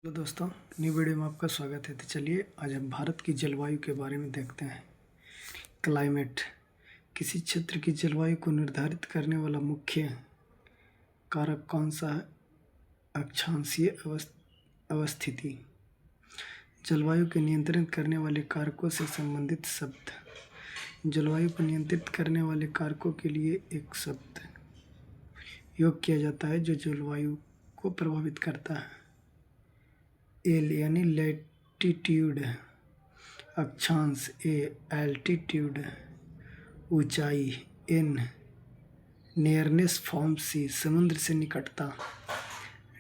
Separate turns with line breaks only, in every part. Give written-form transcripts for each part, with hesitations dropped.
Hello दोस्तों, new video में आपका स्वागत है। तो चलिए आज हम भारत की जलवायु के बारे में देखते हैं। क्लाइमेट किसी क्षेत्र की जलवायु को निर्धारित करने वाला मुख्य कारक कौन सा है? अक्षांशीय अवस्थिति। जलवायु को नियंत्रित करने वाले कारकों से संबंधित शब्द। जलवायु को नियंत्रित करने वाले कारकों के लिए एक शब्द योग किया जाता है जो जलवायु को प्रभावित करता है। एल यानी लैटिट्यूड, अक्षांश ए, एल्टीट्यूड ऊंचाई, एन नियरनेस फ्रॉम सी समुद्र से निकटता,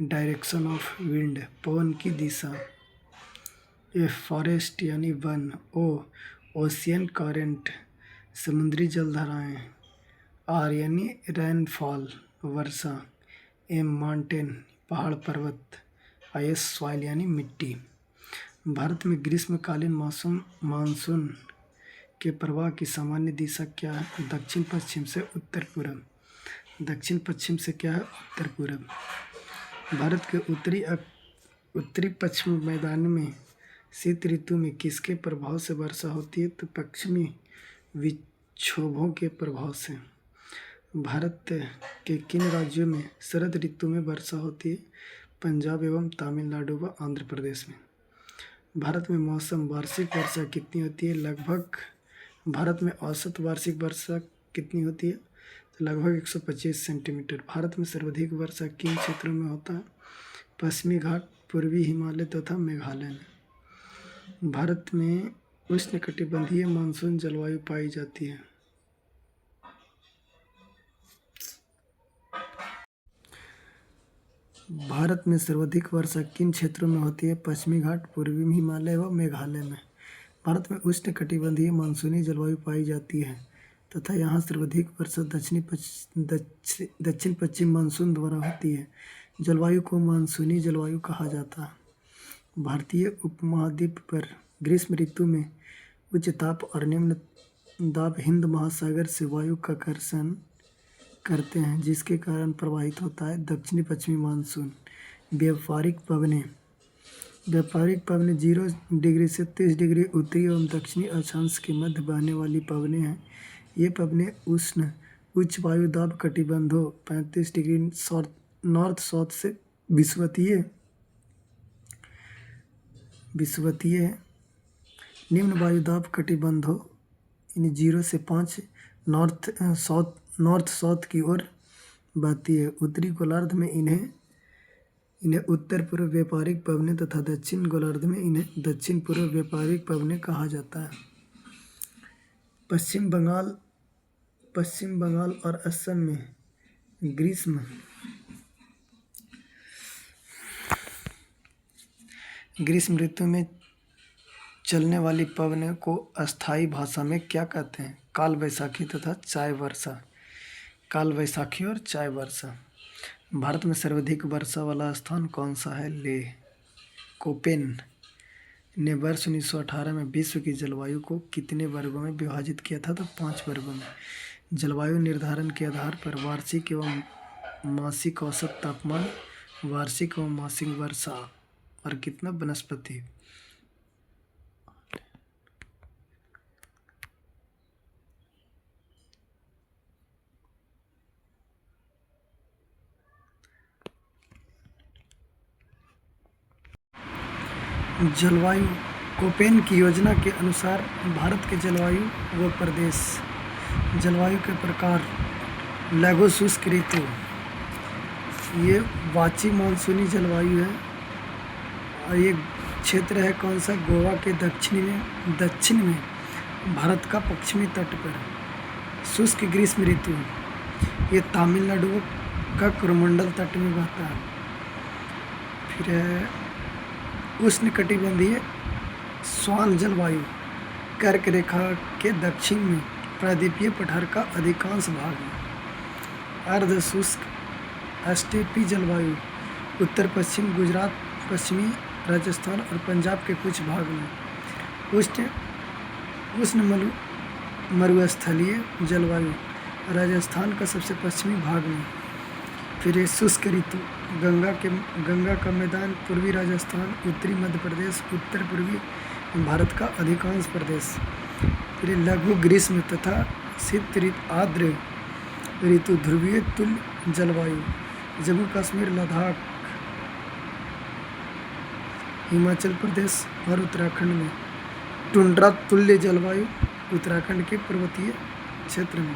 डायरेक्शन ऑफ विंड पवन की दिशा, एफ फॉरेस्ट यानी वन, ओ ओशियन करेंट समुद्री जलधाराएं, आर यानी रेनफॉल वर्षा, एम माउंटेन पहाड़ पर्वत, आईएस सॉइल यानी मिट्टी। भारत में ग्रीष्मकालीन मानसून के प्रवाह की सामान्य दिशा क्या है? दक्षिण पश्चिम से उत्तर पूर्व। दक्षिण पश्चिम से क्या है? उत्तर पूर्व। भारत के उत्तरी पश्चिमी मैदान में शीत ऋतु में किसके प्रभाव से वर्षा होती है? तो पश्चिमी विक्षोभों के प्रभाव से। भारत के किन राज्यों में शरद ऋतु में वर्षा होती है? पंजाब एवं तमिलनाडु व आंध्र प्रदेश में। भारत में मौसम वार्षिक वर्षा कितनी होती है? लगभग भारत में औसत वार्षिक वर्षा कितनी होती है? तो लगभग 125 सेंटीमीटर। भारत में सर्वाधिक वर्षा किन क्षेत्रों में होता है? पश्चिमी घाट, पूर्वी हिमालय तथा मेघालय में। भारत में उष्णकटिबंधीय मानसून जलवायु पाई जाती है। भारत में सर्वाधिक वर्षा किन क्षेत्रों में होती है? पश्चिमी घाट, पूर्वी हिमालय व मेघालय में। भारत में उष्णकटिबंधीय मानसूनी जलवायु पाई जाती है तथा यहाँ सर्वाधिक वर्षा दक्षिण पश्चिम मानसून द्वारा होती है। जलवायु को मानसूनी जलवायु कहा जाता है। भारतीय उपमहाद्वीप पर ग्रीष्म ऋतु में उच्च ताप और निम्न दाब हिंद महासागर से वायु का आकर्षण करते हैं, जिसके कारण प्रवाहित होता है दक्षिणी पश्चिमी मानसून। व्यापारिक पवनें 0 डिग्री से 30 डिग्री उत्तरी एवं दक्षिणी अक्षांश के मध्य बहने वाली पवनें हैं। ये पवनें उष्ण उच्च वायु दाब कटिबंधों 35 डिग्री नॉर्थ साउथ से विषुवतीय निम्न वायु दाब कटिबंधों 0 से 5 नॉर्थ साउथ की ओर बहती है। उत्तरी गोलार्ध में इन्हें उत्तर पूर्व व्यापारिक पवनें तथा दक्षिण गोलार्ध में इन्हें दक्षिण पूर्व व्यापारिक पवनें कहा जाता है। पश्चिम बंगाल और असम में ग्रीष्म ऋतु में चलने वाली पवनों को अस्थायी भाषा में क्या कहते हैं? काल वैशाखी तथा चाय वर्षा। काल वैशाखी और चाय वर्षा। भारत में सर्वाधिक वर्षा वाला स्थान कौन सा है? लेह। कोपेन ने वर्ष 1918 में विश्व की जलवायु को कितने वर्गों में विभाजित किया था? तो 5 वर्गों में। जलवायु निर्धारण के आधार पर वार्षिक एवं मासिक औसत तापमान, वार्षिक एवं मासिक वर्षा और कितना वनस्पति। जलवायु कोपेन की योजना के अनुसार भारत के जलवायु व प्रदेश। जलवायु के प्रकार। लघु शुष्क ऋतु, ये वाची मानसूनी जलवायु है और ये क्षेत्र है कौन सा? गोवा के दक्षिण में भारत का पश्चिमी तट पर। शुष्क ग्रीष्म ऋतु, ये तमिलनाडु का कोरोमंडल तट में बहता है। फिर है उष्णकटिबंधीय स्वान जलवायु, कर्क रेखा के दक्षिण में प्रायद्वीपीय पठार का अधिकांश भाग में। अर्ध शुष्क स्टेपी जलवायु, उत्तर पश्चिम गुजरात, पश्चिमी राजस्थान और पंजाब के कुछ भाग में। उष्ण मरुस्थलीय जलवायु, राजस्थान का सबसे पश्चिमी भाग में। फिर शुष्क ऋतु, गंगा का मैदान पूर्वी राजस्थान, उत्तरी मध्य प्रदेश, उत्तर पूर्वी भारत का अधिकांश प्रदेश। फिर लघु ग्रीष्म तथा शीत आर्द्र ऋतु, ध्रुवीय तुल्य जलवायु। जम्मू कश्मीर, लद्दाख, हिमाचल प्रदेश और उत्तराखंड में टुंड्रा तुल्य जलवायु, उत्तराखंड के पर्वतीय क्षेत्र में।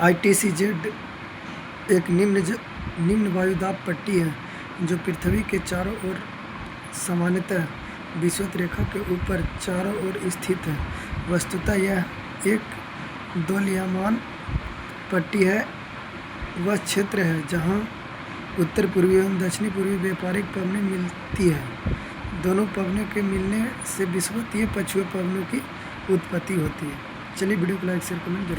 ITCZ एक निम्न वायुदाब पट्टी है जो पृथ्वी के चारों ओर सामान्यतः विषुवत रेखा के ऊपर चारों ओर स्थित है। वस्तुतः यह एक दोलियामान पट्टी है, वह क्षेत्र है जहां उत्तर पूर्वी एवं दक्षिणी पूर्वी व्यापारिक पवनें मिलती है। दोनों पवनों के मिलने से विषुवतीय पछुए पवनों की उत्पत्ति होती है। चलिए वीडियो को लाइक शेयर कमेंट जरूर।